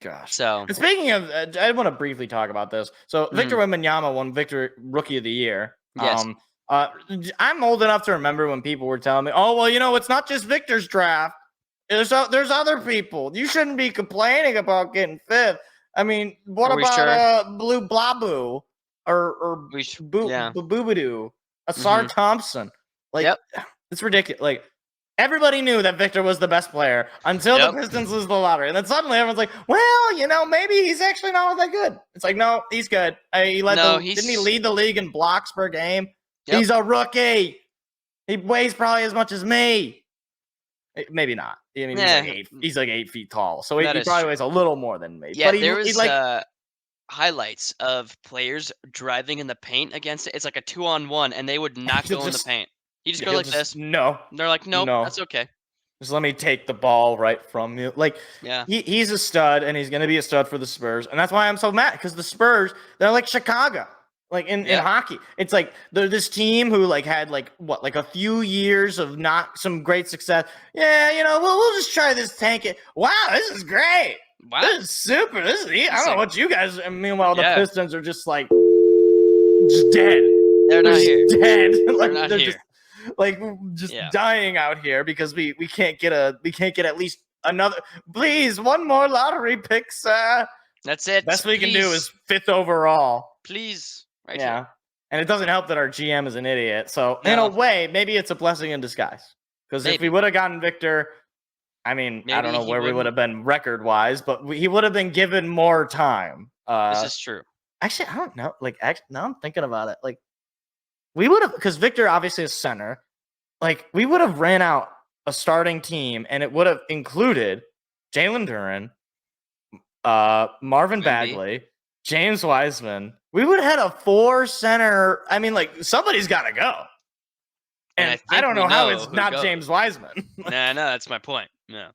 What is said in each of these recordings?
Gosh. So, And speaking of, I want to briefly talk about this. So Victor Wembanyama won Rookie of the Year. yes. I'm old enough to remember when people were telling me, "Oh, well, it's not just Victor's draft. There's other people. You shouldn't be complaining about getting fifth." I mean, what about Blue Blabu or Boobadoo, Asar Thompson? Like, it's ridiculous. Like, everybody knew that Victor was the best player until the Pistons lose the lottery. And then suddenly everyone's like, well, maybe he's actually not that good. It's like, no, he's good. Didn't he lead the league in blocks per game? Yep. He's a rookie. He weighs probably as much as me. Maybe not. I mean, he's like 8 feet tall. So he probably weighs a little more than me. Yeah, but there was highlights of players driving in the paint against it. It's like a 2-on-1, and they would not go in the paint. He just go like this. No. And they're like, nope, that's okay. Just let me take the ball right from you. Like, he's a stud, and he's going to be a stud for the Spurs. And that's why I'm so mad, because the Spurs, they're like Chicago. Like, in hockey. It's like, they're this team who, like, had, like, a few years of not some great success. Yeah, we'll just try this tank it. Wow, this is great. Wow. This is super. I don't know what you guys. And meanwhile, the Pistons are just like just dead. They're not here. Dead. Like they're here. Just dying out here because we can't get at least another. Please, one more lottery pick, sir. That's it. Best we can do is 5th overall. Please. Right here. And it doesn't help that our GM is an idiot. So in a way, maybe it's a blessing in disguise. Because if we would have gotten Victor. I mean, maybe I don't know where we would have been record-wise, but he would have been given more time. This is true. Actually, I don't know. Like, now I'm thinking about it. Like, we would have, because Victor obviously is center. Like, we would have ran out a starting team, and it would have included Jalen Duren, Marvin Bagley, James Wiseman. We would have had a 4-center. I mean, like, somebody's got to go. And I don't know how it's not James Wiseman. No, that's my point. Yeah.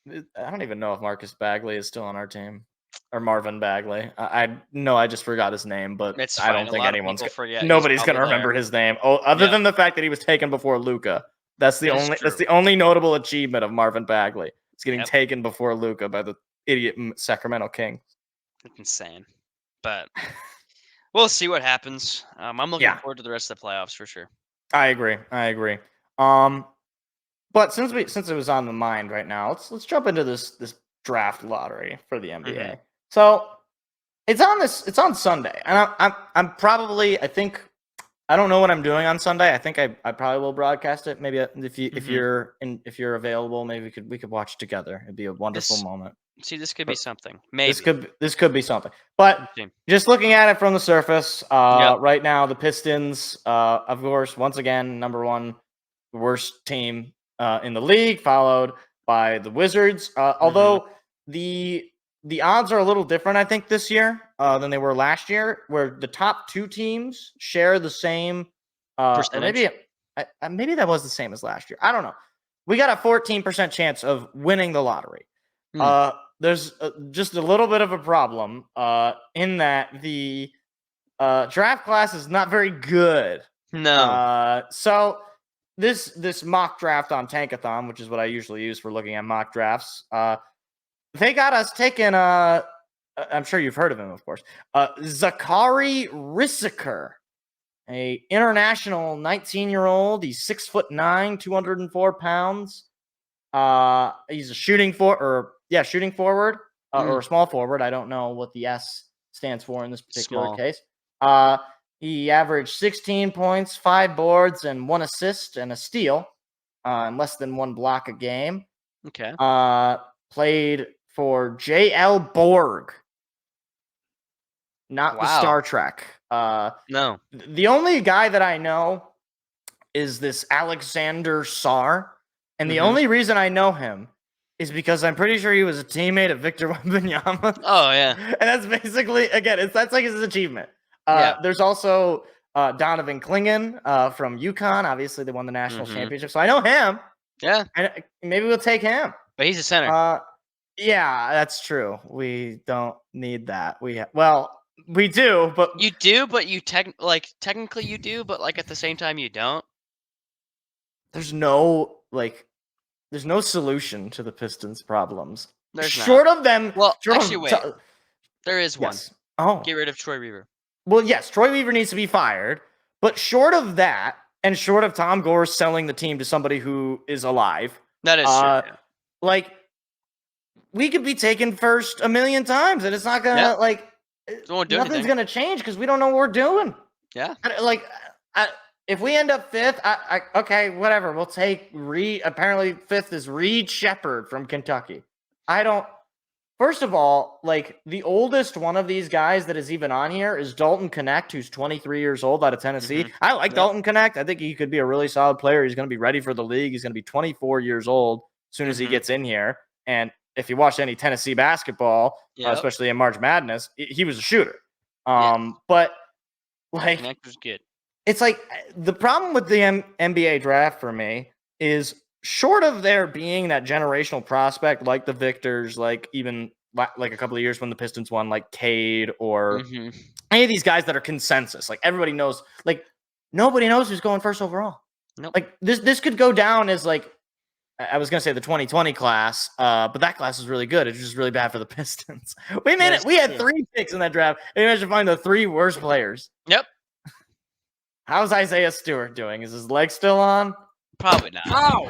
I don't even know if Marcus Bagley is still on our team. Or Marvin Bagley. I just forgot his name, but I don't think nobody's going to remember his name. Other than the fact that he was taken before Luka. That's the only notable achievement of Marvin Bagley. It's getting taken before Luka by the idiot Sacramento Kings. It's insane. But we'll see what happens. I'm looking forward to the rest of the playoffs for sure. I agree. But since it was on the mind right now, let's jump into this draft lottery for the NBA. Mm-hmm. So it's on Sunday, and I'm probably, I think, I don't know what I'm doing on Sunday. I think I probably will broadcast it. Maybe if you're available, maybe we could watch together. It'd be a wonderful moment. See, this could be something. Maybe this could be something. But just looking at it from the surface, right now the Pistons, of course, once again, number one worst team in the league, followed by the Wizards. Although the odds are a little different, I think, this year than they were last year, where the top 2 teams share the same. Or maybe that was the same as last year. I don't know. We got a 14% chance of winning the lottery. There's just a little bit of a problem in that the draft class is not very good. No. So this mock draft on Tankathon, which is what I usually use for looking at mock drafts, they got us taking I'm sure you've heard of him, of course. Zachary Rissiker, a international 19-year-old. He's 6'9", 204 pounds. He's a shooting forward, or a small forward. I don't know what the S stands for in this particular case. He averaged 16 points, 5 boards, and 1 assist and a steal, and less than 1 block a game. Okay. Played for J.L. Borg, not the Star Trek. No. The only guy that I know is this Alexander Sarr. And the only reason I know him is because I'm pretty sure he was a teammate of Victor Wembanyama. Oh, yeah. And that's basically, again, that's like his achievement. There's also Donovan Clingan from UConn. Obviously, they won the national championship. So I know him. Yeah. And maybe we'll take him. But he's a center. Yeah, that's true. We don't need that. We do, but... You do, but technically you do, but at the same time you don't. There's no solution to the Pistons' problems There's short not. of them. Well, Short actually, of, wait. There is one. yes. Oh, Get rid of Troy Weaver. well, yes. Troy Weaver needs to be fired. But short of that, and short of Tom Gore selling the team to somebody who is alive, That is true. Yeah. like we could be taken first a million times, and it's not gonna nothing's gonna change because we don't know what we're doing. Yeah. If we end up fifth, okay, whatever. We'll take Reed. Apparently, fifth is Reed Shepherd from Kentucky. First of all, like the oldest one of these guys that is even on here is Dalton Connect, who's 23 years old out of Tennessee. I like Dalton Connect. I think he could be a really solid player. He's going to be ready for the league. He's going to be 24 years old as soon as he gets in here. And if you watch any Tennessee basketball, especially in March Madness, he was a shooter. But like, Connect was good. It's like the problem with the NBA draft for me is short of there being that generational prospect like the Victors, like even like a couple of years when the Pistons won, like Cade or any of these guys that are consensus. Like everybody knows, like nobody knows who's going first overall. Nope. Like this could go down as like, I was going to say the 2020 class, but that class was really good. It was just really bad for the Pistons. We had 3 picks in that draft. And you managed to find the 3 worst players. Yep. How's Isaiah Stewart doing? Is his leg still on? Probably not. Ow!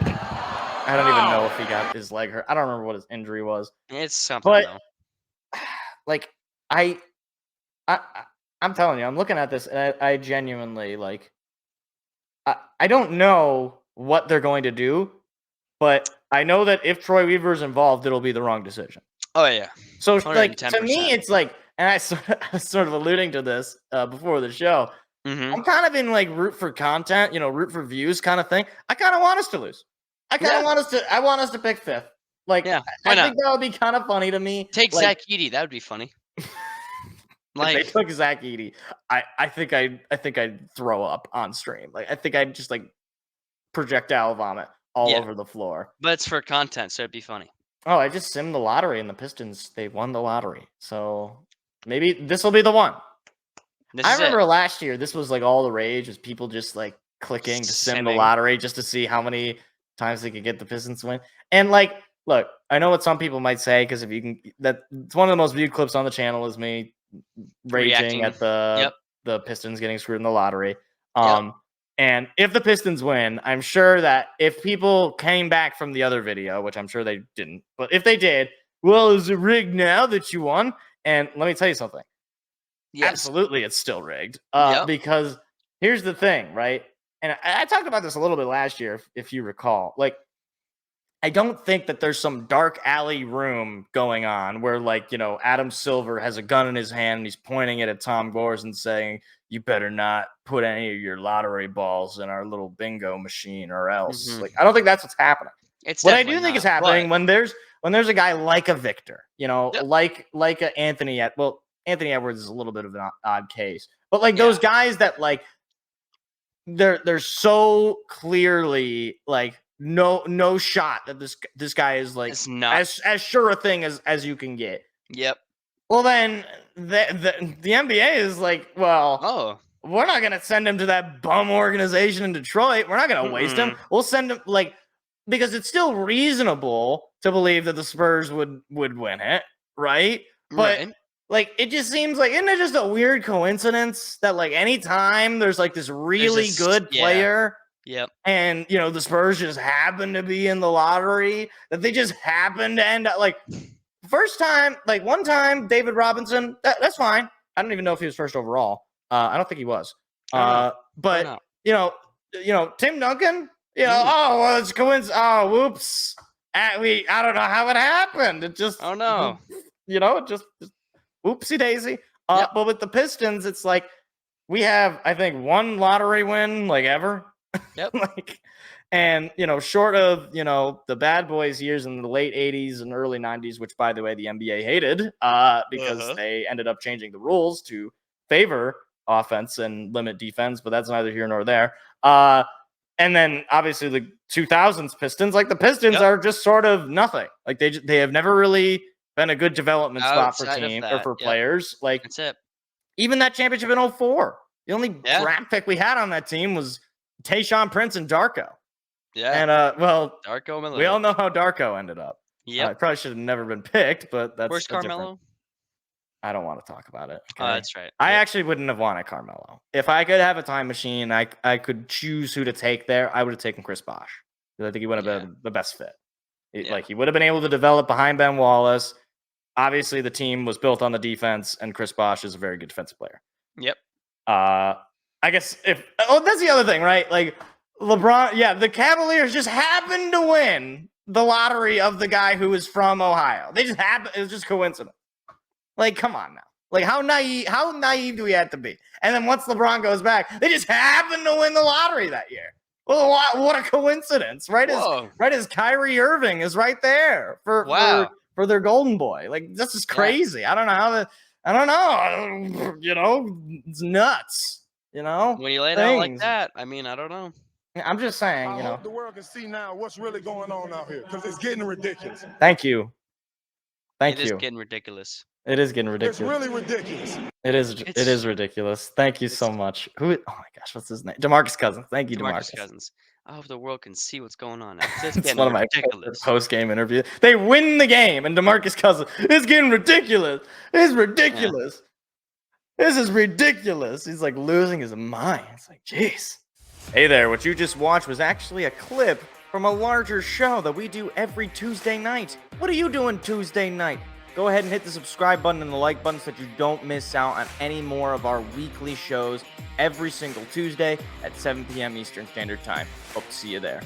I don't even know if he got his leg hurt. I don't remember what his injury was. It's something, but like I'm telling you, I'm looking at this and I genuinely like I don't know what they're going to do, but I know that if Troy Weaver is involved, it'll be the wrong decision. Oh yeah. So like to me, it's like, and I was sort of alluding to this before the show. I'm kind of in like root for content, root for views kind of thing. I kind of want us to lose. I want us to pick fifth. Like, I think that would be kind of funny to me. Take Zach Edey. That would be funny. Like, if they took Zach Edey, I think I'd throw up on stream. Like, I think I'd just like projectile vomit all over the floor. But it's for content, so it'd be funny. Oh, I just simmed the lottery and the Pistons, they won the lottery. So maybe this will be the one. I remember last year, this was like all the rage, was people just like clicking to sim the lottery just to see how many times they could get the Pistons to win. And like, look, I know what some people might say, because if you can, it's one of the most viewed clips on the channel is me raging at the Pistons getting screwed in the lottery. And if the Pistons win, I'm sure that if people came back from the other video, which I'm sure they didn't, but if they did, well, is it rigged now that you won? And let me tell you something. Yes. Absolutely, it's still rigged. Because here's the thing, right? And I talked about this a little bit last year, if you recall. Like, I don't think that there's some dark alley room going on where, like, Adam Silver has a gun in his hand and he's pointing it at Tom Gores and saying, "You better not put any of your lottery balls in our little bingo machine, or else." Like, I don't think that's what's happening. What I do think is happening when there's a guy like a Victor, like a Anthony Anthony Edwards is a little bit of an odd case, but like those guys that like they're so clearly like no shot that this guy is like as sure a thing as you can get. Yep. Well, then the NBA is like, well, we're not gonna send him to that bum organization in Detroit. We're not gonna waste him. We'll send him because it's still reasonable to believe that the Spurs would win it, right? But like, it just seems like, isn't it just a weird coincidence that like anytime there's like this really good player, and the Spurs just happen to be in the lottery, that they just happen to end up like first time, like one time David Robinson, that's fine. I don't even know if he was first overall. I don't think he was. But Tim Duncan, oh well, it's coincidence. Oh, whoops. I don't know how it happened. It just just whoopsie daisy. But with the Pistons, it's like we have, I think, one lottery win like ever. And short of the bad boys years in the late 80s and early 90s, which by the way the NBA hated because they ended up changing the rules to favor offense and limit defense, but that's neither here nor there. And then obviously the 2000s Pistons, like the Pistons are just sort of nothing. Like they have never really been a good development spot for team or for players. Like, that's it. Even that championship in 2004, the only draft pick we had on that team was Tayshaun Prince and Darko. And Darko, we all know how Darko ended up. Yep. It probably should have never been picked, but that's Where's a different. Carmelo? I don't want to talk about it. Oh, Okay? that's right. I Yep. actually wouldn't have wanted Carmelo. If I could have a time machine, I could choose who to take there. I would have taken Chris Bosh. I think he would have been the best fit. Like he would have been able to develop behind Ben Wallace. Obviously, the team was built on the defense, and Chris Bosh is a very good defensive player. Yep. I guess that's the other thing, right? Like LeBron, the Cavaliers just happened to win the lottery of the guy who is from Ohio. They just happened. It was just coincidence. Like, come on now. Like, how naive do we have to be? And then once LeBron goes back, they just happen to win the lottery that year. Well, what a coincidence, right? As Kyrie Irving is right there for their golden boy. Like, this is crazy. I don't know I don't know. It's nuts. When you lay it out like that, I mean, I don't know. I'm just saying, I hope the world can see now what's really going on out here, because it's getting ridiculous. Thank you. It is getting ridiculous. It is getting ridiculous. It's really ridiculous. It is ridiculous. Thank you so much. Oh my gosh, what's his name? DeMarcus Cousins. Thank you, DeMarcus Cousins. I hope the world can see what's going on now. It's one of my post-game interviews. They win the game, and DeMarcus Cousins, it's getting ridiculous. It's ridiculous. Yeah. This is ridiculous. He's like losing his mind. It's like, jeez. Hey there, what you just watched was actually a clip from a larger show that we do every Tuesday night. What are you doing Tuesday night? Go ahead and hit the subscribe button and the like button so that you don't miss out on any more of our weekly shows every single Tuesday at 7 p.m. Eastern Standard Time. Hope to see you there.